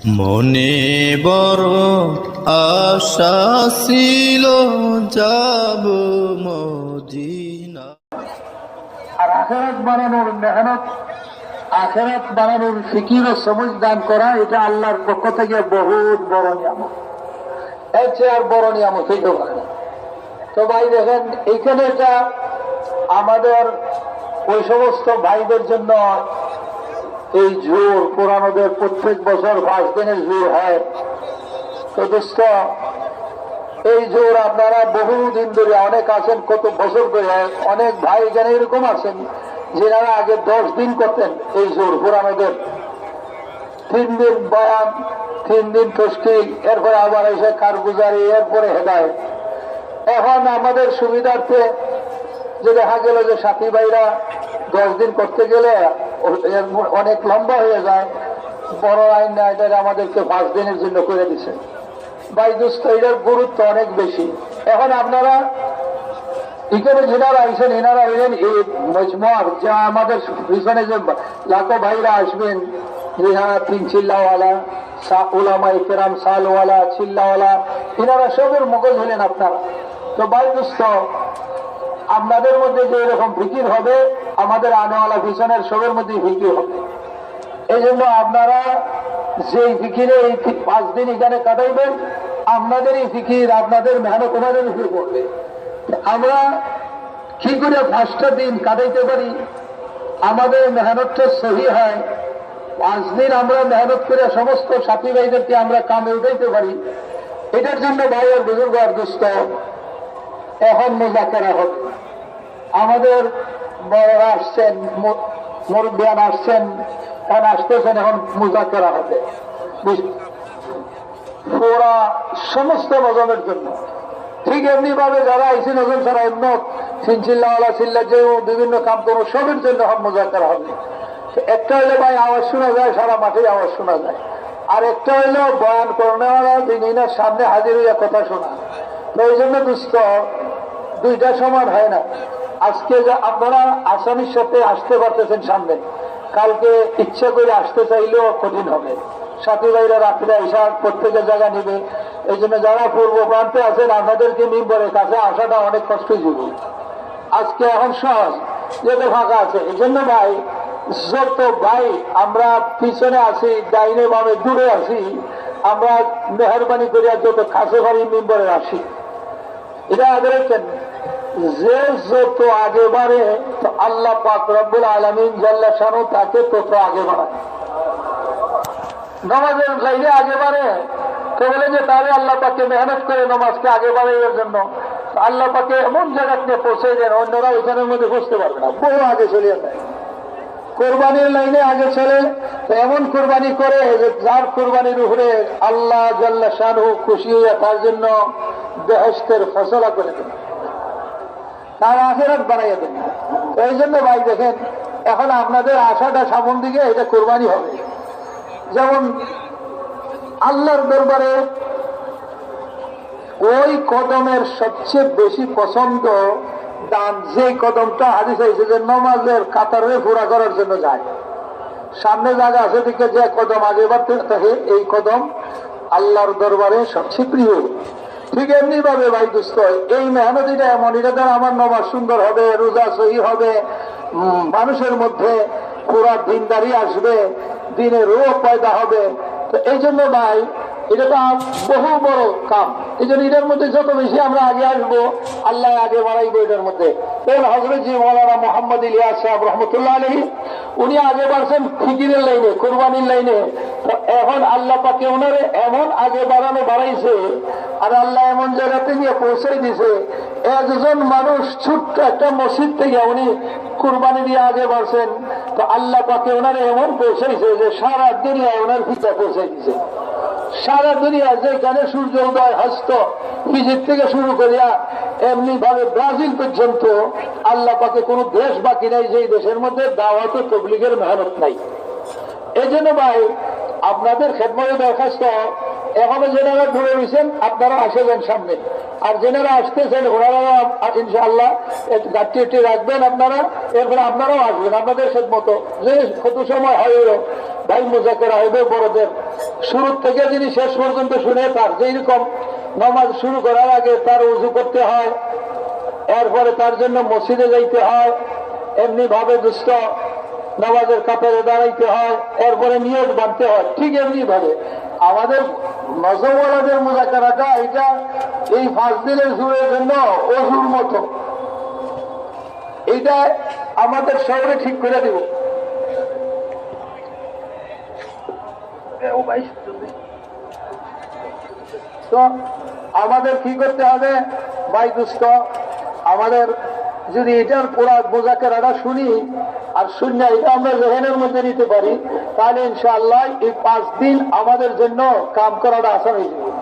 মনে বড় আশা ছিল যাব মদিনা। আর আখেরাত বানানোর মেহনত, আখেরাত বানানোর ফিকির ও সমঝ দান করা, এটা আল্লাহর পক্ষ থেকে বহুত বড় নিয়ামত। এর চেয়ে আর বড় নিয়ামত হইতে পারে না। তো ভাই দেখেন, এইখানে এটা আমাদের ওই সমস্ত ভাইদের জন্য এই জোর পুরানোদের প্রত্যেক বছর 5 দিনের জোর হয়। তো দোস্ত, এই জোর আপনারা বহুদিন ধরে অনেক আছেন, কত বছর ধরে অনেক ভাই এখানে এরকম আছেন যেনারা আগে 10 দিন করতেন এই জোর পুরানোদের। 3 দিন বয়ান, 3 দিন তশকিল, এরপরে আবার এসে কারগুজারি, এরপরে হেদায়েত। এখন আমাদের সুবিধার্থে যে দেখা গেল যে সাথী ভাইরা 10 দিন করতে গেলে অনেক লম্বা হয়ে যায়, বড় আইন না, এটা আমাদেরকে 5 দিনের জন্য করে দিছে। ভাই দোস্ত, এটার গুরুত্ব অনেক বেশি। এখন আপনারা এখানে যেনারা আইসেন, এনারা হইলেন এই মজমুয়ার, যা আমাদের পিছনে যে লাখো ভাইরা আসবেন, যারা 3 চিল্লাওয়ালা, উলামায়ে কেরাম, সালওয়ালা, চিল্লাওয়ালা, এনারা সবের মগজ হলেন আপনারা। তো ভাই দোস্ত, আপনাদের মধ্যে যে এরকম ফিকির হবে, আমাদের আনেওয়ালা পিছনের সবের মধ্যে ফিকির হবে। এই জন্য আপনারা যেই ফিকিরে এই 5 দিন এখানে কাটাইবেন, আপনাদের এই ফিকির, আপনাদের মেহনত ওনাদের উপরে পড়বে। আমরা কি করে 5টা দিন কাটাইতে পারি, আমাদের মেহনতটা সহি হয়, 5 দিন আমরা মেহনত করে সমস্ত সাথী ভাইদেরকে আমরা কামে উঠাইতে পারি, এটার জন্য ভাই আর বুজুর্গ আর দোস্ত, এখন মুজাকারা হবে। আমাদের বড়রা আসছেন, মুরব্বিয়ান আসছেন, এখন আসতেছেন, এখন মুজাকারা হবে পুরা সমস্ত নজমের জন্য। ঠিক এমনি ভাবে যারা আইসি নজম সারা উন্নত, চিল্লাওয়ালা, চিল্লা যে বিভিন্ন কাম করো, সবের জন্য এখন মুজাকারা হবে। একটা হইলে ভাই আওয়াজ শোনা যায়, সারা মাঠে আওয়াজ শোনা যায়। আর একটা হইলেও বয়ান করনেওয়ালা দিনের সামনে হাজির হইয়া কথা শোনা। তো এই জন্য দুস্থ, দুইটা সমান হয় না। আজকে যে আপনারা আসামির সাথে আসতে পারতেছেন সামনে, কালকে ইচ্ছা করে আসতে চাইলেও কঠিন হবে। সাথী ভাইরা রাত্রে আসা প্রত্যেকের জায়গা নিবে। এই জন্য যারা পূর্ব প্রান্তে আছেন, আপনাদেরকে মিম্বরের কাছে আসাটা অনেক কষ্টজীবী। আজকে এখন সহজ, যেটা ফাঁকা আছে। এই জন্য ভাই, যত ভাই আমরা পিছনে আছি, ডাইনে বামে দূরে আছি, আমরা মেহরবানি করিয়া যত কাছে পারি মিম্বরে আসি। এটা আগে যে যত আগে বাড়ে, তো আল্লাহ পাক রব্বুল আলামিন জাল্লা শানু তাকে তত আগে বাড়ায়। নামাজের লাইনে আগে বাড়ে, তো বলে যে তাহলে আল্লাহ পাকে মেহনত করে নামাজকে আগে বাড়ে, এর জন্য আল্লাহ পাকে এমন জায়গাতে পৌঁছে দেন, অন্যরা ওইখানের মধ্যে বসতে পারবে না, বহু আগে চলে যায়। কোরবানির লাইনে আগে চলে, তো এমন কোরবানি করে যে যার কোরবানির উপরে আল্লাহ জাল্লা শানু খুশি হইয়া তার জন্য বেহেশতের ফসলা করে দেন, তার আখিরাত বানাইয়া দেন। তো এই জন্য ভাই দেখেন, এখন আপনাদের আশাটা সামন দিকে এটা কোরবানি হবে। যেমন আল্লাহর দরবারে ওই কদমের সবচেয়ে বেশি পছন্দ দান, যে কদমটা হাদিস হয়েছে যে নমাজের কাতারে পুরা করার জন্য যায়, সামনে জায়গা আছে দিকে যে কদম আগে বাড়তে থাকে, এই কদম আল্লাহর দরবারে সবচেয়ে প্রিয়। ঠিক এমনি ভাবে ভাই দুস্থ, এই মেহনতিটা এমন, এটা দ্বারা আমার নমাজ সুন্দর হবে, রোজা সহি হবে, মানুষের মধ্যে পুরা দিনদারি আসবে, দিনের রোগ পয়দা হবে। তো এই জন্য ভাই, এটা তো বহু বড় কাম। এই জন্য এটার মধ্যে যত বেশি আমরা আগে আসবো, আল্লাহ আগে বাড়াইবো এটার মধ্যে। হযরত জি মৌলানা মোহাম্মদ ইলিয়াস সাহেব রহমতুল্লাহ আলাইহি, উনি আগে বাড়ছেন ফিকিরের লাইনে, কোরবানির লাইনে। তো এখন আল্লাহ পাকে ওনারে এমন আগে বাড়াইছে, আর আল্লাহ এমন জায়গাতে গিয়ে পৌঁছে দিছে, একজন মানুষ ছোট্ট একটা মসজিদ থেকে উনি কুরবানি দিয়ে আগে বাড়ছেন। তো আল্লাহ পাকে ওনারে এমন পৌঁছাইছে যে সারা দুনিয়ায় ওনার পিতা পৌঁছে দিছে। সারা দুনিয়া যেখানে সূর্য উদয় হস্ত, ইজিপ্ট থেকে শুরু করিয়া এমনি ভাবে ব্রাজিল পর্যন্ত আল্লাহ পাকে কোনো দেশ বাকি নাই যেই দেশের মধ্যে দাওয়াত ও তাবলীগের মেহনত নাই। এই জন্য ভাই, আপনাদের খেদমতে দরখাস্ত, এখনো যেনারা দূরে রয়েছেন আপনারা আসবেন সামনে, আর যেনারা আসতেছেন ওনারা ইনশাআল্লাহ গাড়ি রাখবেন আপনারা, এরপরে আপনারাও আসবেন আপনাদের খেদমতো, যে কত সময় হয় ভাই মুজাকারা হইবে বড়দের। শুরু থেকে যিনি শেষ পর্যন্ত শুনে তার যেরকম নামাজ শুরু করার আগে তার উযু করতে হয়, এরপরে তার জন্য মসজিদে যাইতে হয়, এমনি ভাবে দুষ্ট নামাজের কাতারে দাঁড়াইতে হয়, এরপরে নিয়ত বাঁধতে হয়, ঠিক এমনি ভাবে আমাদের নজরওয়ালাদের মুযাকারাটা এটা এই 5 দিনের জুড়ের জন্য অজুর মতো। এইটা আমাদের শহরে ঠিক করে দিব। তো আমাদের কি করতে হবে ভাই দুস্থ, আমাদের যদি এটার পুরা মুযাকারাটা শুনি আর শূন্য এটা আমরা জেহেনের মধ্যে নিতে পারি, তাহলে ইনশাআল্লাহ এই 5 দিন আমাদের জন্য কাম করাটা আসান হয়ে যাবে।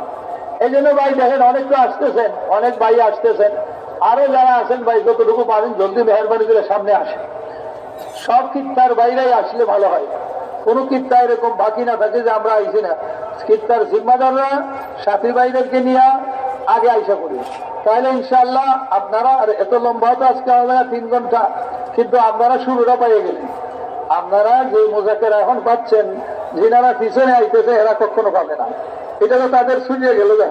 এই জন্য ভাই দেখেন অনেকে আসতেছেন, অনেক ভাই আসতেছেন, আরো যারা আছেন ভাই যতটুকু পারেন জলদি মেহরবানি করে সামনে আসেন। সব কিত্তার বাইরেই আসলে ভালো হয়, কোনো কিত্তা এরকম বাকি না থাকে যে আমরা আইসি না। কিত্তার জিম্মাদাররা সাথী ভাইদেরকে নিয়ে আগে আইসা করি, তাহলে ইনশাআল্লাহ আপনারা, আর এত লম্বা তো আজকে হবে না 3 ঘন্টা, কিন্তু আপনারা শুরুটা পাইয়ে গেলেন। আপনারা যে মুযাকারা এখন পাচ্ছেন, যিনারা পিছনে আইতেছে এরা কখনো পাবে না, এটা তো তাদের শুনিয়ে গেল না।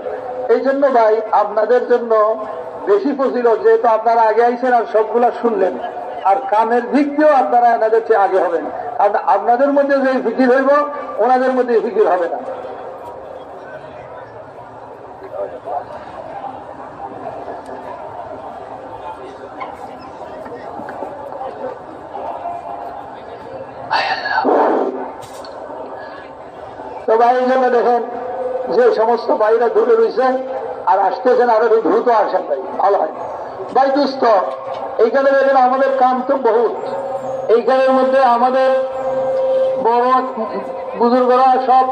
এই জন্য ভাই আপনাদের জন্য বেশি ফজিলত, যেহেতু আপনারা আগে আইছেন আর সবগুলা শুনলেন, আর কামের দিক দিয়েও আপনারা এনাদের চেয়ে আগে হবেন। আর আপনাদের মধ্যে যে ফিকির হইব ওনাদের মধ্যে ফিকির হবে না। তো ভাই এই জন্য দেখেন যে সমস্ত ভাইরা দূরে রয়েছেন আর আসতেছেন, আরো দ্রুত আসেন ভাই, ভালো হয়। ভাই দুস্থ, এইখানে দেখেন আমাদের কাম তো বহুত, এইখানের মধ্যে আমাদের বড় বুজুর্গরা সব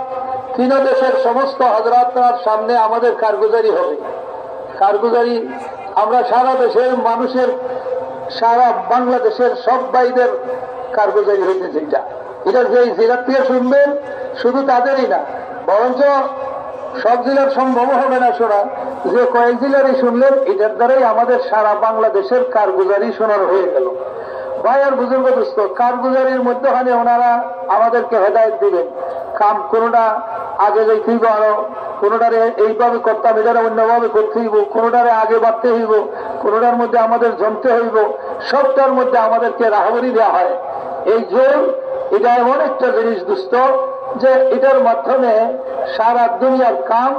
3 দেশের সমস্ত হযরতদের সামনে আমাদের কারগুজারি হবে। কারগুজারি আমরা সারা দেশের মানুষের, সারা বাংলাদেশের সব ভাইদের কারগুজারি হইতেছে। এটা যে জেলার থেকে শুনবেন শুধু তাদেরই না, বরঞ্চ সব জেলার সম্ভব হবে না শোনা, যে কয়েক জেলারই শুনলেন এটার দ্বারাই আমাদের সারা বাংলাদেশের কারগুজারি শোনার হয়ে গেল। ভাই আর বুজুর্গ দোস্ত, কারগুজারির মধ্যখানে ওনারা আমাদেরকে হেদায়েত দিবেন। কাম কোনোটা আগে যাইতে হইব, আরো কোনোটারে এইভাবে করতাম, এটারে অন্যভাবে করতে হইব, কোনোটারে আগে বাড়তে হইব, কোনোটার মধ্যে আমাদের জমতে হইব, সবটার মধ্যে আমাদেরকে রাহবরি দেওয়া হয়। এই জোর এটা এমন একটা জিনিস দুস্থ, যে এটার মাধ্যমে সারা দুনিয়ার কাম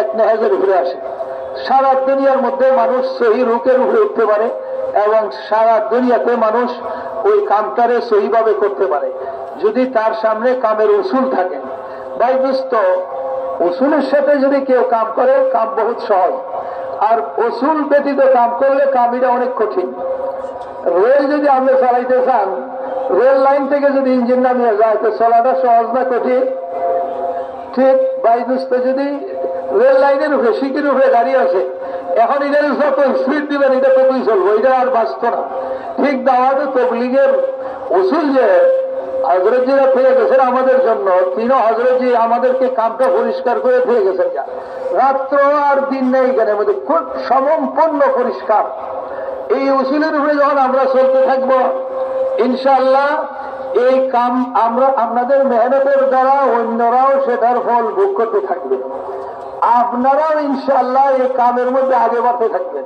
এক নেহাজের উপরে আসে। সারা দুনিয়ার মধ্যে মানুষ সহি রুকের উপরে উঠতে পারে এবং সারা দুনিয়াতে মানুষ ওই কামটারে সহিভাবে করতে পারে, যদি তার সামনে কামের উসুল থাকে। ভাই দোস্ত, উসুলের সাথে যদি কেউ কাম করে, কাম বহুত সহজ, আর উসুল ব্যতীত কাম করলে কাম এটা অনেক কঠিন। রেল যদি আপনি চালাইতে চান, রেল লাইন থেকে যদি ইঞ্জিন নামিয়ে যায় তো চলাটা সহজ না কঠিন? ঠিক ভাই দোস্ত, যদি রেল লাইনের উপরে সিটির উপরে দাঁড়িয়ে আছে, এখন এটার যত স্পিড দিবেন এটা ততই চলবো, এটা আর বাঁচত না। ঠিক দাওয়াতে তবলিগের উসুল যে হযরতজিরা ফিরে গেছেন আমাদের জন্য, তিনি হযরতজি আমাদেরকে কামটা পরিষ্কার করে ফিরে গেছেন। রাত্র আর দিন নেই এখানে মধ্যে খুব সম্পূর্ণ পরিষ্কার। এই উসুলের উপরে যখন আমরা চলতে থাকবো, ইনশাআল্লাহ এই কাম আমরা আপনাদের মেহনতের দ্বারা অন্যরাও সেটার ফল ভোগ করতে থাকবে। আপনারাও ইনশাআল্লাহ এই কামের মধ্যে আগে বাড়তে থাকবেন,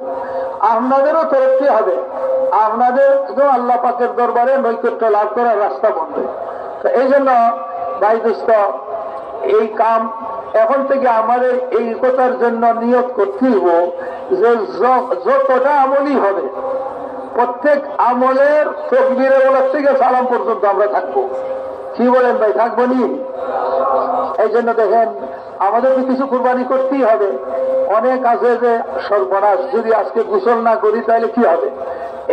আপনাদেরও তরক্কি হবে, আপনাদের আল্লাহ পাকের দরবারে নৈকট্য লাভ করার রাস্তা বন্ধ। তো এই জন্য ভাই দোস্ত, এই কাম এখন থেকে আমাদের এই কথার জন্য নিয়ত করতে হইব যে যতটা আমলই হবে, প্রত্যেক আমলের তাকবীরে বলার থেকে সালাম পর্যন্ত আমরা থাকবো। কি বলেন ভাই, থাকবো নি? এই জন্য দেখেন আমাদের তো কিছু কুরবানি করতেই হবে। অনেক আছে যে সর্বনাশ, যদি আজকে গোসল না করি তাহলে কি হবে।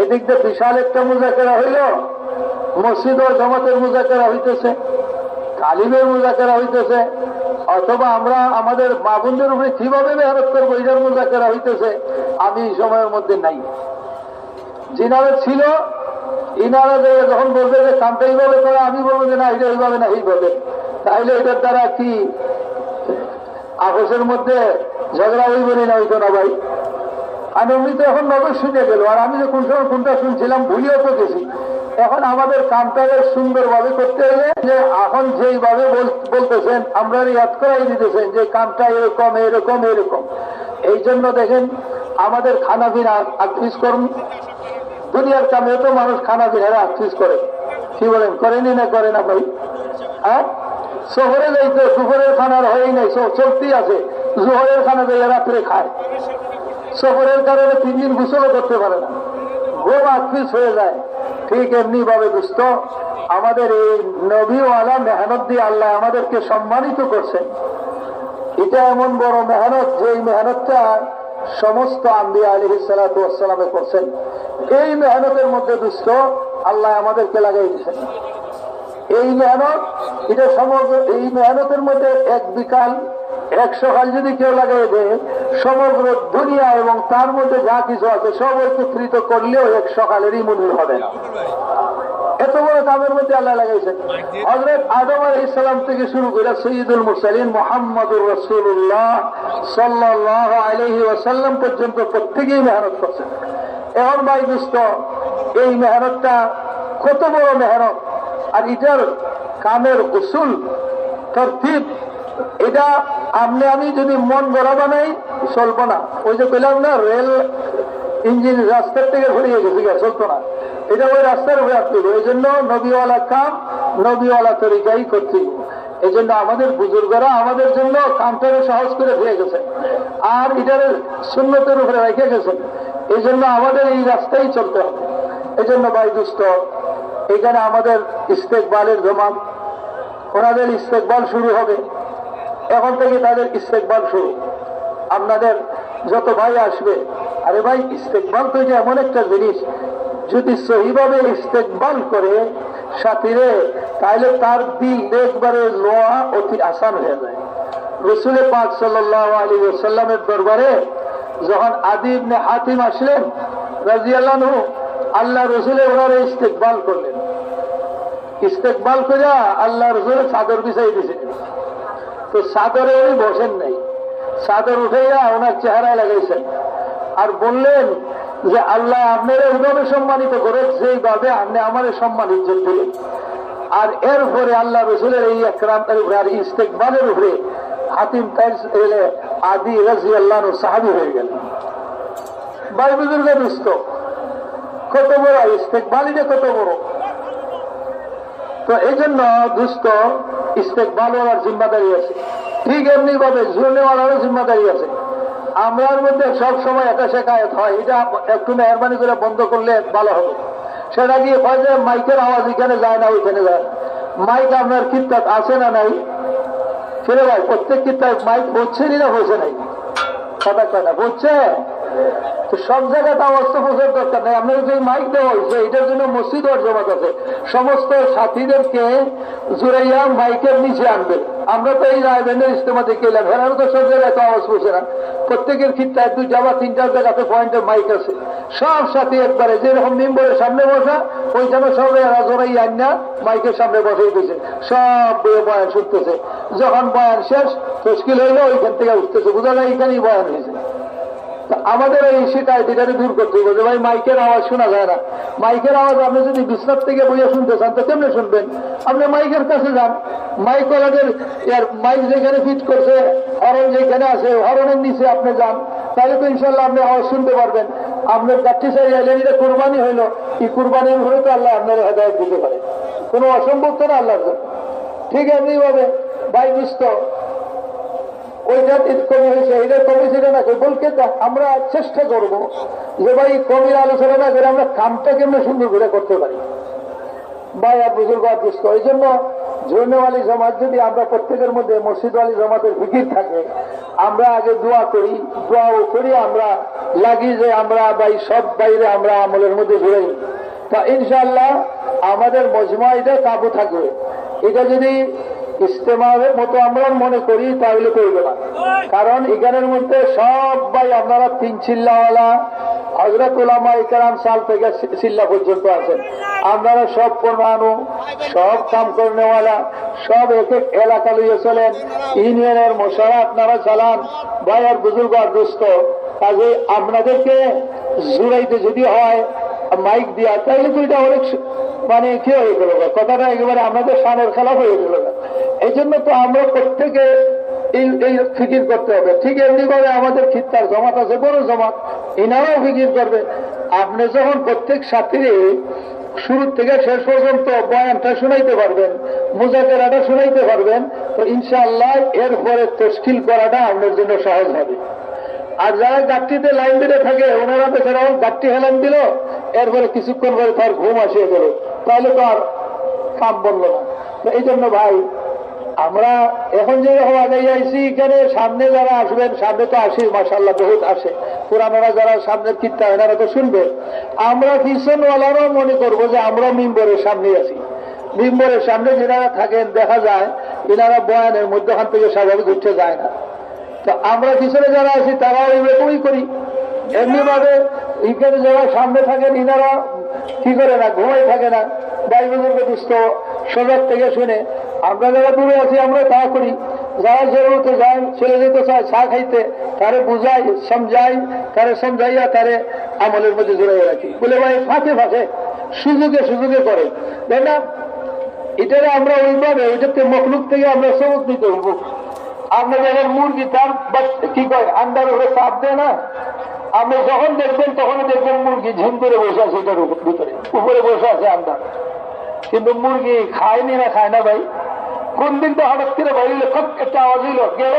এদিক দিয়ে বিশাল একটা মুযাকারা হইল, মসজিদ ও জামাতের মুযাকারা হইতেছে, তালিমের মুযাকারা হইতেছে, অথবা আমরা আমাদের মা বোনদের উপরে কিভাবে মেহনত করবো এটার মুযাকারা হইতেছে। আমি এই সময়ের মধ্যে নাই। যিনারা ছিল ইনারা যখন বলবে যে কামটা এইভাবে করে, আমি বলবো যে না এটা এইভাবে না এইভাবে, তাইলে এটার দ্বারা কি আপসের মধ্যে ঝগড়া হইবনি? না হইতো না ভাই। আর এমনি তো এখন নজর শুনে গেল, আর আমি যে কোন সময় কোনটা শুনছিলাম ভুলিও তো গেছি। এখন আমাদের কামটাকে সুন্দরভাবে করতে হলে যে এখন যেইভাবে বলতেছেন আমরা ইয়াদ করাই দিতেছেন যে কামটা এরকম এরকম এরকম। এই জন্য দেখেন আমাদের খানা পিনা আকফিস করুন। দুনিয়ার কামেও তো মানুষ খানা পিনারে আকফিস করে, কি বলেন, করেনি না করে না ভাই? হ্যাঁ, শহরে যাইতে দুপুরের খানার হয়েই নাই, চলতেই আছে। জোহরের খানা যাই রাত্রে খায়, শহরের কারণে 3 দিন গোসলও করতে পারে না, ঘুম আকফিস হয়ে যায়। ঠিক এমনি ভাবে দুস্থ আমাদের এই নবীওয়ালা মেহনত দিয়ে আল্লাহ আমাদেরকে সম্মানিত করছেন। এটা এমন বড় মেহনত যে এই মেহনতটা সমস্ত আম্বিয়া আলাইহিস সালাতু ওয়াস সালামে করছেন। এই মেহনতের মধ্যে দুস্থ আল্লাহ আমাদেরকে লাগাই দিয়েছেন। এই মেহনত এটা সমগ্র, এই মেহনতের মধ্যে এক বিকাল এক সকাল যদি কেউ লাগাই দেয়, সমগ্র দুনিয়া এবং তার মধ্যে যা কিছু আছে সব একত্রিত করলেও এক সকালেরই মূল্য হবে না। এত বড় কামের মধ্যে আল্লাহ লাগাইছেন। হযরত আদম আলাইহিস সালাম থেকে শুরু করে সাইয়্যিদুল মুরসালিন মুহাম্মদুর রাসূলুল্লাহ সাল্লাল্লাহু আলাইহি ওয়াসাল্লাম পর্যন্ত প্রত্যেকেই মেহনত করছেন। এখন ভাই দোস্ত, এই মেহনতটা কত বড় মেহনত, আর এটার কামের উসুল তরতিব, এটা আমি যদি মন গড়া বানাই চলবো না। ওই যে বললাম না, রেল ইঞ্জিন রাস্তার থেকে ঘুরিয়ে গেছে, চলতো না, এটা ওই রাস্তার উপরে আসতে হবে। এই জন্য নবীওয়ালা কাম নবীওয়ালা তরিকাই করতে। এই জন্য আমাদের বুজুর্গরা আমাদের জন্য কামটাকে সহজ করে দিয়ে গেছেন, আর এটার সুন্নতের উপরে রেখে গেছেন। এই জন্য আমাদের এই রাস্তায় চলতে হবে। এই জন্য ভাই দুস্থ, এখানে আমাদের ইস্তেকবালের জমান, ওনাদের ইস্তেকবাল শুরু হবে এখন থেকে, তাদের ইস্তেকবাল শুরু। আপনাদের যত ভাই আসবে, আরে ভাই ইস্তেকবাল তো যে এমন একটা জিনিস, যদি সহিভাবে ইস্তেকবাল করে সাথীরে, তাহলে তার দিল একবারে লোয়া অতি আসান হয়ে যায়। রাসূল পাক সাল্লাল্লাহু আলাইহি ওয়াসাল্লামের দরবারে যখন আদি ইবনে হাতিম আসলেন রাদিয়াল্লাহু আনহু, আল্লাহ রসুলের ওনারে ইস্তেকবাল করলেন। ইস্তেকবাল করে আল্লাহ রসুলের চাদর বিছাই দিয়েছিলেন। তো চাদরে উনি বসেন নাই, চাদর উঠাইয়া ওনার চেহারায় লাগাইছেন আর বললেন যে আল্লাহ আপনারা ওইভাবে সম্মানিত করে যেইভাবে আপনি আমার সম্মান ইজ্জত দিলেন। আর এরপরে আল্লাহ রসুলের এই একরামের উপরে আর ইস্তেকবালের উপরে হাতিম এলে আদি রাদিয়াল্লাহু আনহু সাহাবী হয়ে গেলেন। ভাই বুজুর্গ দুস্থ, কত বড় ইস্তেকবালিটা, কত বড়। তো এই জন্য দুস্থ ইস্তেকবালওয়ালার জিম্মাদারি আছে, ঠিক এমনি ভাবে ঝুলনেওয়ালারও জিম্মাদারি আছে। আমরার মধ্যে সব সময় একটা শেখায়ত হয়, এটা একটু মেহরবানি করে বন্ধ করলে ভালো হবে। সেটা গিয়ে হয় যে মাইকের আওয়াজ এখানে যায় না, ওইখানে যায় না। মাইক আপনার কিতাব আছে না নাই? ফিরে ভাই, প্রত্যেক কিতাব মাইক হচ্ছে না হয়েছে নাই? কথা কয় না, হচ্ছে। তো সব জায়গাতে আওয়াজ তো বোঝার দরকার নেই। আপনার যে মাইক দেওয়া হয়েছে এটার জন্য মসজিদ ওর জমাত আছে, সমস্ত সাথীদেরকে জুড়াইয়া মাইকের নিচে আনবেন। আমরা তো এই রায়বেন্দ্রের ইস্তেমা দেখে এলাম, হেরানো তো সব জায়গায় এত আওয়াজ পৌঁছে না। প্রত্যেকের ক্ষেত্রে 2টা বা 3টা জায়গাতে পয়েন্টের মাইক আছে। সব সাথী একবারে যেরকম মেম্বরের সামনে বসা, ওই যেন সব এরা জোরাই আইনা মাইকের সামনে বসেই দিয়েছে, সব বয়ান শুনতেছে। যখন বয়ান শেষ মুশকিল হইলো ওইখান থেকে উঠতেছে, বোঝা যায় এখানেই বয়ান হয়েছে। আমাদের এই শিকায়ত এটাকে দূর করতে হবে যে ভাই মাইকের আওয়াজ শোনা যায় না। মাইকের আওয়াজ আপনি যদি বিছনার থেকে বইয়া শুনতে চান তো কেমনে শুনবেন? আপনি মাইকের কাছে যান, মাইকওয়ালাদের মাইক যেখানে ফিট করছে, হরন যেখানে আছে হরনের নিচে আপনি যান, তাহলে তো ইনশাল্লাহ আপনি আওয়াজ শুনতে পারবেন। আপনার গাঠি চাই আইলেন, এটা কুরবানি হইলো, এই কুরবানির হলে তো আল্লাহ আপনার হেদায়েত দিতে পারে, কোনো অসম্ভব তো না আল্লাহর জন্য। ঠিক এমনি ভাবে ভাই বুঝত ওইটা কমি হয়েছে, এটা কমেছে না বলকে আমরা চেষ্টা করব যে ভাই কমির আলোচনা না করে আমরা কামটা কেমন সুন্দর করে করতে পারি। ভাই আর বুজুর্গ আর দুস্থ, এই জন্য জৈনওয়ালি জমাত যদি আমরা প্রত্যেকের মধ্যে মসজিদওয়ালি জমাতের ফিকির থাকে, আমরা আগে দোয়া করি, দোয়াও করি, আমরা লাগি যে আমরা ভাই সব বাইরে আমরা আমলের মধ্যে জুড়াই, তা ইনশাআল্লাহ আমাদের মজমা এটা কাবু থাকবে। এটা যদি ইস্তেমার মতো আমরা মনে করি তাহলে করবে না, কারণ এখানের মধ্যে সব ভাই আপনারা 3 চিল্লাওয়ালা হযরত উলামা ইকরাম সাল থেকে চিল্লা পর্যন্ত আছেন। আপনারা সব পড়ানো, সব কাম করেওয়ালা, সব এক এক এলাকা লইয়ে চলেন, ইউনিয়নের মশারা আপনারা চালান। ভাই আর বুজুর্গ আর দুস্থ, কাজে আপনাদেরকে জুড়াইতে যদি হয় মাইক দিয়া, তাইলে তো এটা অনেক মানে কি হয়ে গেল, কথাটা একেবারে আমাদের শানের খেলাফ হয়ে গেল না। এই জন্য তো আমরা প্রত্যেকে এই ফিকির করতে হবে। ঠিক এমনি ভাবে আমাদের খিত্তার জমাত আছে, বড় জমাত, এনারাও ফিকির করবে। আপনি যখন প্রত্যেক সাথীরে শুরু থেকে শেষ পর্যন্ত বয়ানটা শুনাইতে পারবেন, মুজাকেরাটা শুনাইতে পারবেন, তো ইনশাআল্লাহ এরপরে তশকিল করাটা আপনার জন্য সহজ হবে। আর যারা গাড়িতে লাইন দিতে থাকে ওনারা বেচারাও গাড়ি হেলান দিল, এরপরে কিছুক্ষণ পরে তার ঘুম আসিয়ে গেল, তাহলে তো আর কাম বলল না। তো এই জন্য ভাই আমরা এখন যেরকম আগে আইসি, এখানে সামনে যারা আসবেন, সামনে তো আসি মাশাআল্লাহ বহুত আসে, পুরানোরা যারা সামনের কিত্তা এনারা তো শুনবে। আমরা পিছনওয়ালারও মনে করবো যে আমরা মিম্বরের সামনে আছি। মিম্বরের সামনে যেনারা থাকেন দেখা যায় এনারা বয়ানের মধ্যখান থেকে স্বাভাবিক উঠতে যায় না। তো আমরা পিছনে যারা আছি তারাও এইরকমই করি। এমনি ভাবে এখানে যারা সামনে থাকেন ইনারা কি করে না, ঘুমাই থাকে না, ভাই বুজুর্গ দুস্থ সজাগ থেকে শুনে। আমরা যারা দূরে আছি আমরা তা করি। যারা জরুরতে যায়, চলে যেতে চায় চা খাইতে, তারে বুঝাই সমঝাই, তারে সমঝাইয়া তারে আমলের মধ্যে জড়াই রাখি। বলে ভাই ফাঁকে ফাঁকে সুযোগে সুযোগে করে, তাই না? এটারে আমরা ওইভাবে ওইটাতে মখলুক থেকে আমরা সবক নিতে হইব। আপনি যখন মুরগি তার কি কয় আন্ডার উপরে চাপ দেয় না, আপনি যখন দেখবেন তখনই দেখবেন মুরগি ঝিম করে বসে আছে, এটার ভিতরে উপরে বসে আছে আন্ডার। কিন্তু মুরগি খায়নি না খায় না ভাই। কোন দিন তো হঠাৎ করে বাইরে খুব একটা আওয়াজ হইল গেল,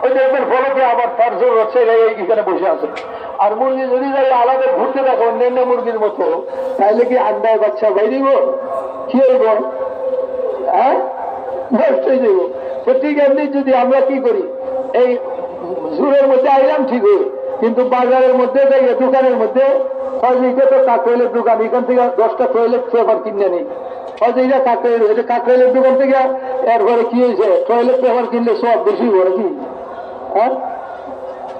ওই দেখবেন ফলকে আবার তার জোর হচ্ছে এখানে বসে আছে। আর মুরগি যদি যাই আলাদা ঘুরতে দেখো অন্যান্য মুরগির মতো, তাহলে কি আন্ডায় বাচ্চা বাইরিব? কি হইব? হ্যাঁ, নষ্ট হয়ে যাইব। তো ঠিক এমনি যদি আমরা কি করি, এই জোরের মধ্যে আইলাম ঠিক হই, কিন্তু বাজারের মধ্যে যাই দোকানের মধ্যে এটা তো কাকরাইলের দোকান, এখান থেকে 10টা টয়লেট পেপার কিনে নেই, হয়তো এটা কাকরাইল, এটা কাকরাইলের দোকান থেকে এরপরে কি হয়েছে, টয়লেট পেপার কিনলে সব বেশি বড় কি? হ্যাঁ,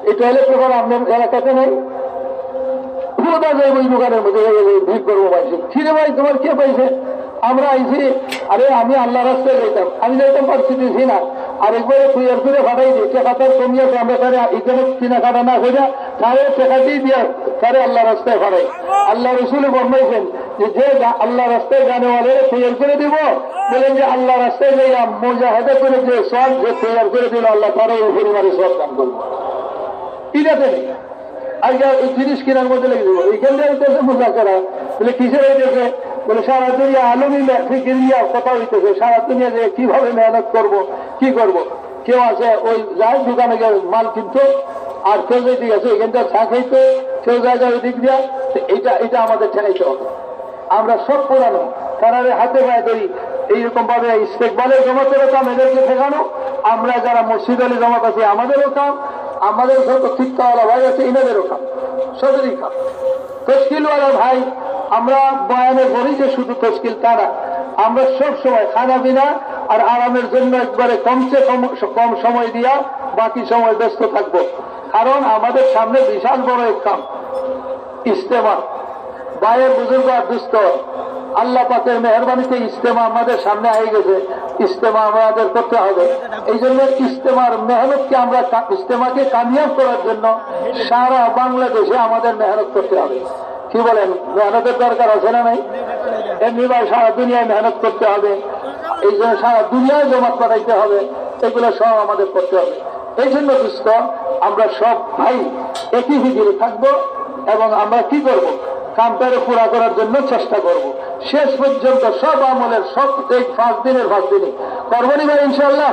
এই টয়লেট পেপার আপনার এলাকাতে নেই, কোথা যাইব ওই দোকানের মধ্যে ভিড় করবো পাইছে। ফিরে ভাই তোমার কে পাইছে? আমরা আইছি, আরে আমি আল্লাহ রাস্তায় যাইতাম, আমি যাইতাম পরিস্থিতি না, আরেকবারে তৈরি করে ফাটাই দিই, টেকাটার কমিয়েছে, আমরা তারা এখানে কেনাকাটা না করে তারে টেকা দিয়ে দিয়া তারে আল্লাহ রাস্তায় ফাটাই। আল্লাহ রসুল বর্ণাইছেন যে আল্লাহ রাস্তায় জানেওয়ালে তৈরি করে দিব, বলেন যে আল্লাহ রাস্তায় যাইয়া মোজাহেদা করে যে সব যে তৈরি করে দিল আল্লাহ তারা ওই পরিবারে সব দান করবো। এটাতে নেই আজকে এই জিনিস কেনার মধ্যে লেগে দেবো, এইখান থেকে মোজা করা বলে কিসের হইতেছে, বলে সারা দুনিয়া আলমী ফিকিরিয়া কথা হইতেছে, সারা দুনিয়া যে কিভাবে মেহনত করব, কি করব। কেউ আছে ওই যায় দোকানে গিয়ে মাল কিনতো, আর কেউ যদি গেছে এখানটা চা খাইতো, কেউ যায় ওই দিক দিয়া। এটা আমাদের ঠেকাইতে হবে। আমরা সব পুরানো তারারে হাতে পায়ে ধরি, এইরকম ভাবে ইস্তেকবালের জমাতেরও কাম এদেরকে ঠেকানো, আমরা যারা মসজিদ আলী জমাত আছি আমাদেরও কাম, আমাদের যত শিক্ষাওয়ালা ভাই আছে এনাদেরও কাম, সবেরই কাম। তশকিলওয়ালা ভাই আমরা বয়ানে বলি যে শুধু তশকিল তা না, আমরা সব সময় খানা বিনা আর আরামের জন্য একবারে কমসে কম সময় দিয়া বাকি সময় ব্যস্ত থাকবো। কারণ আমাদের সামনে বিশাল বড় এক কাম, ইজতেমা। ভাইয়ের বুজুর্গ আর দুস্থ আল্লাহ পাকের মেহরবানিতে ইজতেমা আমাদের সামনে আই গেছে, ইজতেমা আমাদের করতে হবে। এই জন্য ইজতেমার মেহনতকে আমরা ইজতেমাকে কামিয়াব করার জন্য সারা বাংলাদেশে আমাদের মেহনত করতে হবে। কি বলেন, মেহনতের দরকার আছে না নাই? এমনি ভাই সারা দুনিয়ায় মেহনত করতে হবে, এই জন্য সারা দুনিয়ায় জমাত পাঠাইতে হবে, এগুলো সব আমাদের করতে হবে। এই জন্য দুস্থ আমরা সব ভাই একই ফিকিরে থাকবো এবং আমরা কি করব, কামটারে পুরা করার জন্য চেষ্টা করব। শেষ পর্যন্ত সব আমলের সব এই 5 দিনের 5 দিনই করবো নি ভাই ইনশাআল্লাহ।